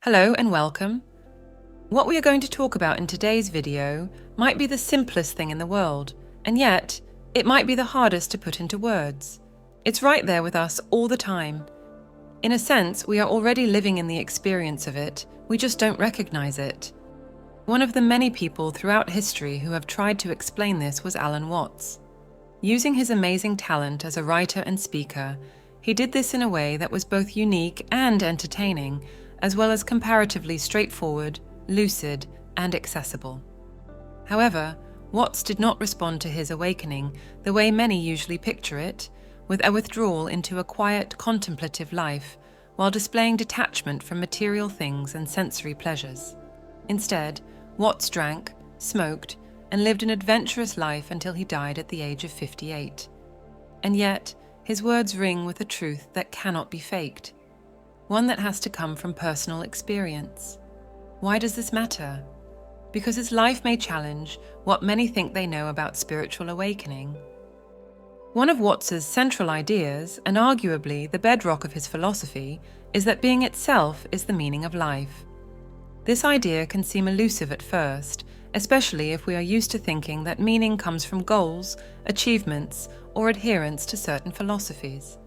Hello and welcome. What we are going to talk about in today's video might be the simplest thing in the world, and yet it might be the hardest to put into words. It's right there with us all the time. In a sense, we are already living in the experience of it, we just don't recognize it. One of the many people throughout history who have tried to explain this was Alan Watts. Using his amazing talent as a writer and speaker, he did this in a way that was both unique and entertaining, as well as comparatively straightforward, lucid, and accessible. However, Watts did not respond to his awakening the way many usually picture it, with a withdrawal into a quiet, contemplative life, while displaying detachment from material things and sensory pleasures. Instead, Watts drank, smoked, and lived an adventurous life until he died at the age of 58. And yet, his words ring with a truth that cannot be faked. One that has to come from personal experience. Why does this matter? Because his life may challenge what many think they know about spiritual awakening. One of Watts's central ideas, and arguably the bedrock of his philosophy, is that being itself is the meaning of life. This idea can seem elusive at first, especially if we are used to thinking that meaning comes from goals, achievements, or adherence to certain philosophies.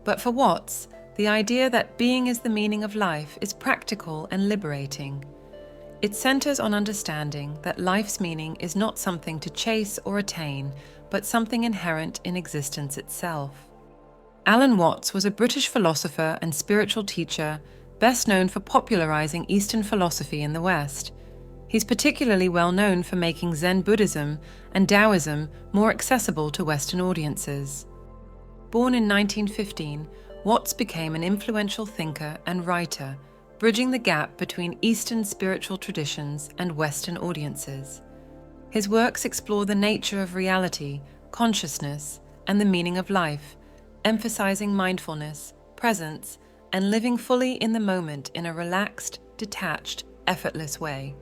But for Watts, the idea that being is the meaning of life is practical and liberating. It centers on understanding that life's meaning is not something to chase or attain, but something inherent in existence itself. Alan Watts was a British philosopher and spiritual teacher, best known for popularizing Eastern philosophy in the West. He's particularly well known for making Zen Buddhism and Taoism more accessible to Western audiences. Born in 1915, Watts became an influential thinker and writer, bridging the gap between Eastern spiritual traditions and Western audiences. His works explore the nature of reality, consciousness, and the meaning of life, emphasizing mindfulness, presence, and living fully in the moment in a relaxed, detached, effortless way.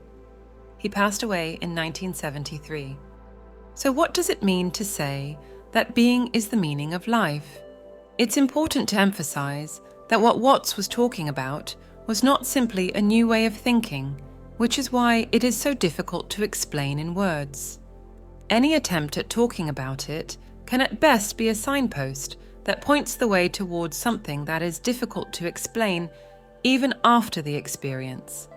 He passed away in 1973. So what does it mean to say that being is the meaning of life? It's important to emphasize that what Watts was talking about was not simply a new way of thinking, which is why it is so difficult to explain in words. Any attempt at talking about it can at best be a signpost that points the way towards something that is difficult to explain even after the experience.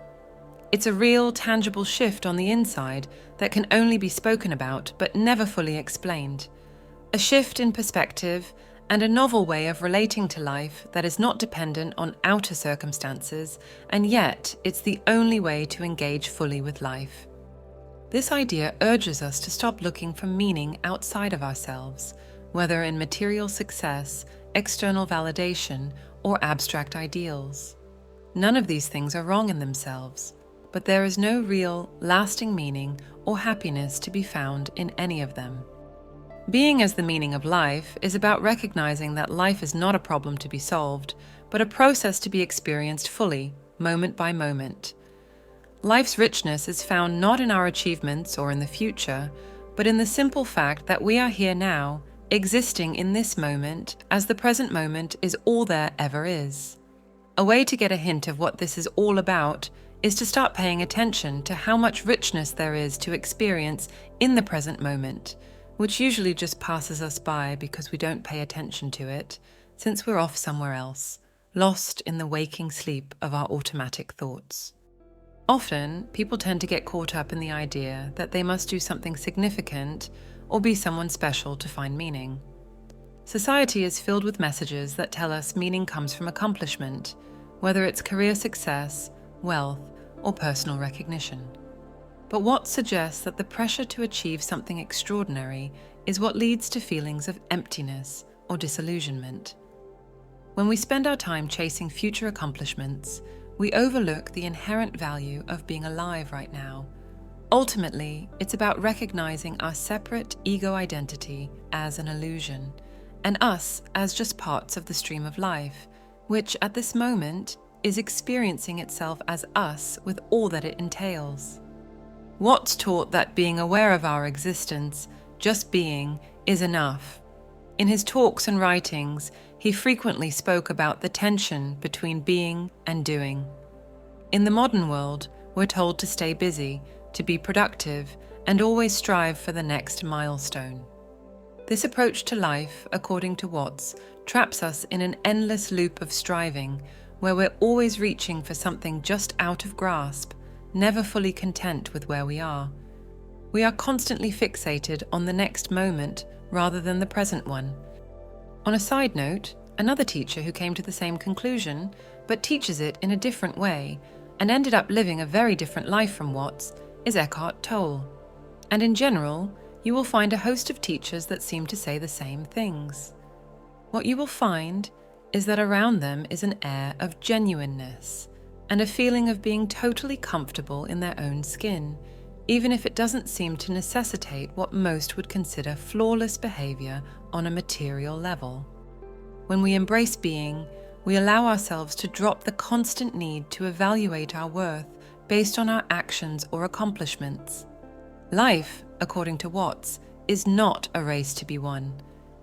It's a real, tangible shift on the inside that can only be spoken about but never fully explained. A shift in perspective and a novel way of relating to life that is not dependent on outer circumstances, and yet it's the only way to engage fully with life. This idea urges us to stop looking for meaning outside of ourselves, whether in material success, external validation, or abstract ideals. None of these things are wrong in themselves, but there is no real, lasting meaning or happiness to be found in any of them. Being as the meaning of life is about recognizing that life is not a problem to be solved, but a process to be experienced fully, moment by moment. Life's richness is found not in our achievements or in the future, but in the simple fact that we are here now, existing in this moment, as the present moment is all there ever is. A way to get a hint of what this is all about is to start paying attention to how much richness there is to experience in the present moment, which usually just passes us by because we don't pay attention to it, since we're off somewhere else, lost in the waking sleep of our automatic thoughts. Often, people tend to get caught up in the idea that they must do something significant or be someone special to find meaning. Society is filled with messages that tell us meaning comes from accomplishment, whether it's career success, wealth, or personal recognition. But Watts suggests that the pressure to achieve something extraordinary is what leads to feelings of emptiness or disillusionment. When we spend our time chasing future accomplishments, we overlook the inherent value of being alive right now. Ultimately, it's about recognizing our separate ego identity as an illusion, and us as just parts of the stream of life, which at this moment is experiencing itself as us with all that it entails. Watts taught that being aware of our existence, just being, is enough. In his talks and writings, he frequently spoke about the tension between being and doing. In the modern world, we're told to stay busy, to be productive, and always strive for the next milestone. This approach to life, according to Watts, traps us in an endless loop of striving, where we're always reaching for something just out of grasp, never fully content with where we are. We are constantly fixated on the next moment rather than the present one. On a side note, another teacher who came to the same conclusion, but teaches it in a different way, and ended up living a very different life from Watts, is Eckhart Tolle. And in general, you will find a host of teachers that seem to say the same things. What you will find is that around them is an air of genuineness and a feeling of being totally comfortable in their own skin, even if it doesn't seem to necessitate what most would consider flawless behavior on a material level. When we embrace being, we allow ourselves to drop the constant need to evaluate our worth based on our actions or accomplishments. Life, according to Watts, is not a race to be won.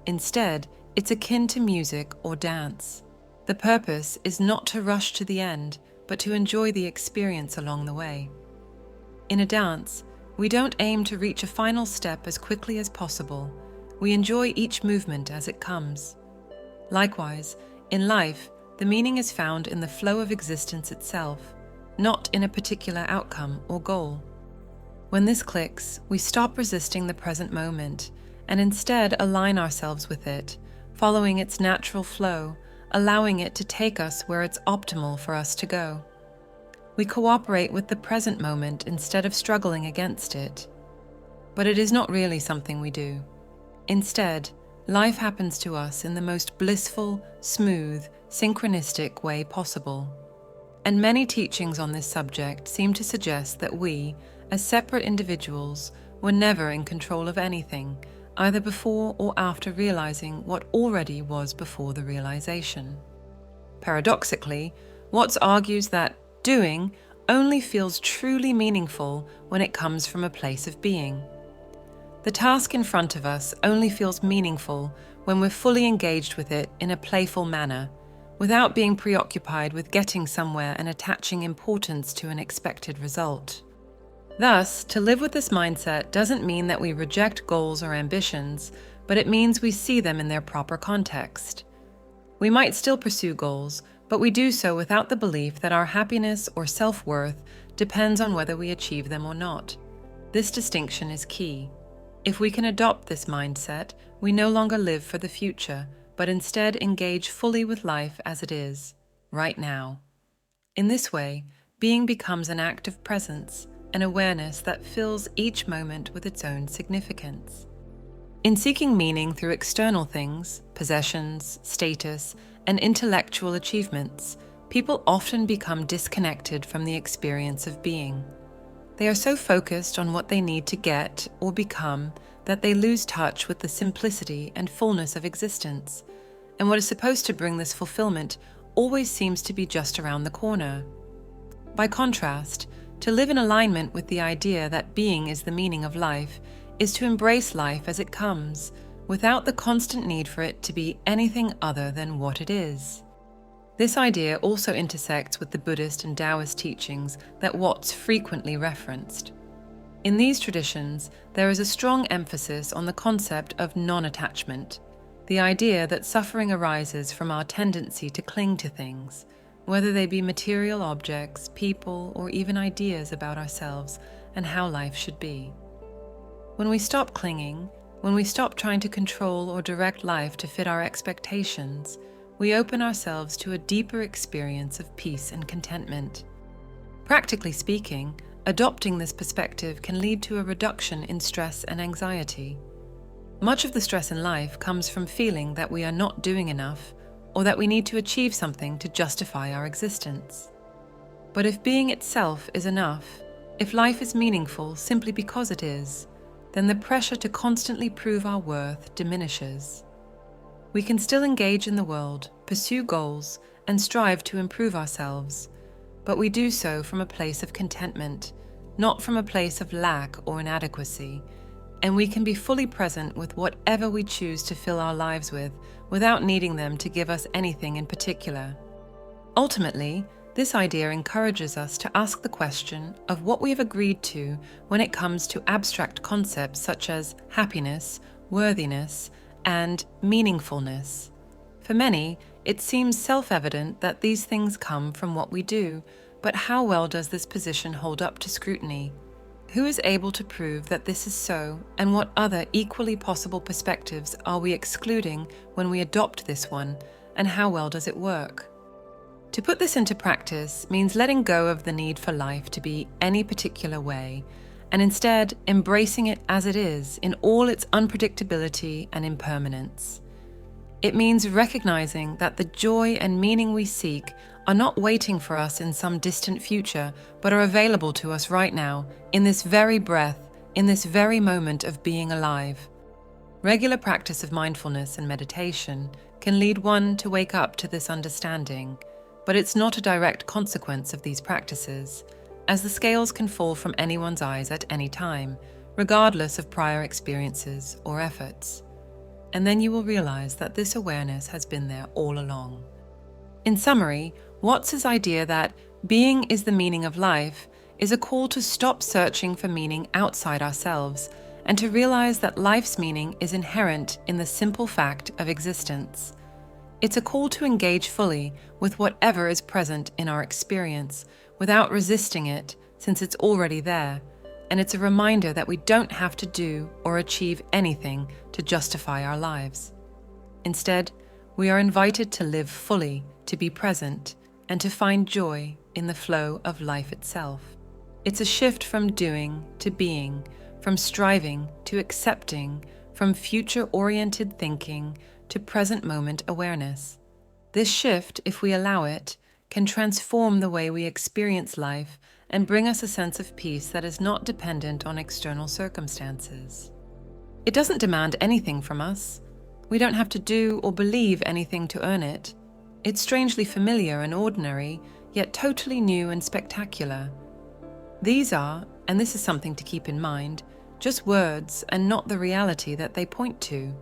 Instead, it's akin to music or dance. The purpose is not to rush to the end, but to enjoy the experience along the way. In a dance, we don't aim to reach a final step as quickly as possible. We enjoy each movement as it comes. Likewise, in life, the meaning is found in the flow of existence itself, not in a particular outcome or goal. When this clicks, we stop resisting the present moment and instead align ourselves with it, following its natural flow, allowing it to take us where it's optimal for us to go. We cooperate with the present moment instead of struggling against it. But it is not really something we do. Instead, life happens to us in the most blissful, smooth, synchronistic way possible. And many teachings on this subject seem to suggest that we, as separate individuals, were never in control of anything, either before or after realizing what already was before the realization. Paradoxically, Watts argues that doing only feels truly meaningful when it comes from a place of being. The task in front of us only feels meaningful when we're fully engaged with it in a playful manner, without being preoccupied with getting somewhere and attaching importance to an expected result. Thus, to live with this mindset doesn't mean that we reject goals or ambitions, but it means we see them in their proper context. We might still pursue goals, but we do so without the belief that our happiness or self-worth depends on whether we achieve them or not. This distinction is key. If we can adopt this mindset, we no longer live for the future, but instead engage fully with life as it is, right now. In this way, being becomes an act of presence, an awareness that fills each moment with its own significance. In seeking meaning through external things, possessions, status, and intellectual achievements, people often become disconnected from the experience of being. They are so focused on what they need to get or become that they lose touch with the simplicity and fullness of existence, and what is supposed to bring this fulfillment always seems to be just around the corner. By contrast, to live in alignment with the idea that being is the meaning of life is to embrace life as it comes, without the constant need for it to be anything other than what it is. This idea also intersects with the Buddhist and Taoist teachings that Watts frequently referenced. In these traditions, there is a strong emphasis on the concept of non-attachment, the idea that suffering arises from our tendency to cling to things, whether they be material objects, people, or even ideas about ourselves and how life should be. When we stop clinging, when we stop trying to control or direct life to fit our expectations, we open ourselves to a deeper experience of peace and contentment. Practically speaking, adopting this perspective can lead to a reduction in stress and anxiety. Much of the stress in life comes from feeling that we are not doing enough, or that we need to achieve something to justify our existence. But if being itself is enough, if life is meaningful simply because it is, then the pressure to constantly prove our worth diminishes. We can still engage in the world, pursue goals, and strive to improve ourselves, but we do so from a place of contentment, not from a place of lack or inadequacy, and we can be fully present with whatever we choose to fill our lives with, without needing them to give us anything in particular. Ultimately, This idea encourages us to ask the question of what we have agreed to when it comes to abstract concepts such as happiness, worthiness, and meaningfulness. For many, it seems self-evident that these things come from what we do, but how well does this position hold up to scrutiny? Who is able to prove that this is so, and what other equally possible perspectives are we excluding when we adopt this one, and how well does it work? To put this into practice means letting go of the need for life to be any particular way, and instead embracing it as it is in all its unpredictability and impermanence. It means recognizing that the joy and meaning we seek are not waiting for us in some distant future, but are available to us right now, in this very breath, in this very moment of being alive. Regular practice of mindfulness and meditation can lead one to wake up to this understanding, but it's not a direct consequence of these practices, as the scales can fall from anyone's eyes at any time, regardless of prior experiences or efforts. And then you will realize that this awareness has been there all along. In summary, Watts's idea that being is the meaning of life is a call to stop searching for meaning outside ourselves and to realize that life's meaning is inherent in the simple fact of existence. It's a call to engage fully with whatever is present in our experience without resisting it, since it's already there, and it's a reminder that we don't have to do or achieve anything to justify our lives. Instead, we are invited to live fully, to be present, and to find joy in the flow of life itself. It's a shift from doing to being, from striving to accepting, from future-oriented thinking to present moment awareness. This shift, if we allow it, can transform the way we experience life and bring us a sense of peace that is not dependent on external circumstances. It doesn't demand anything from us. We don't have to do or believe anything to earn it. It's strangely familiar and ordinary, yet totally new and spectacular. These are, and this is something to keep in mind, just words and not the reality that they point to.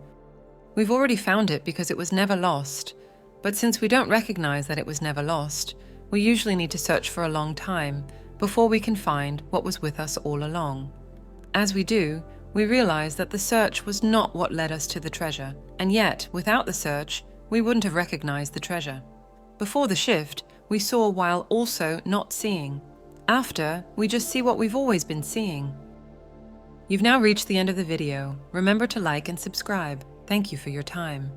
We've already found it because it was never lost, but since we don't recognize that it was never lost, we usually need to search for a long time before we can find what was with us all along. As we do, we realize that the search was not what led us to the treasure, and yet, without the search, we wouldn't have recognized the treasure. Before the shift, we saw while also not seeing. After, we just see what we've always been seeing. You've now reached the end of the video. Remember to like and subscribe. Thank you for your time.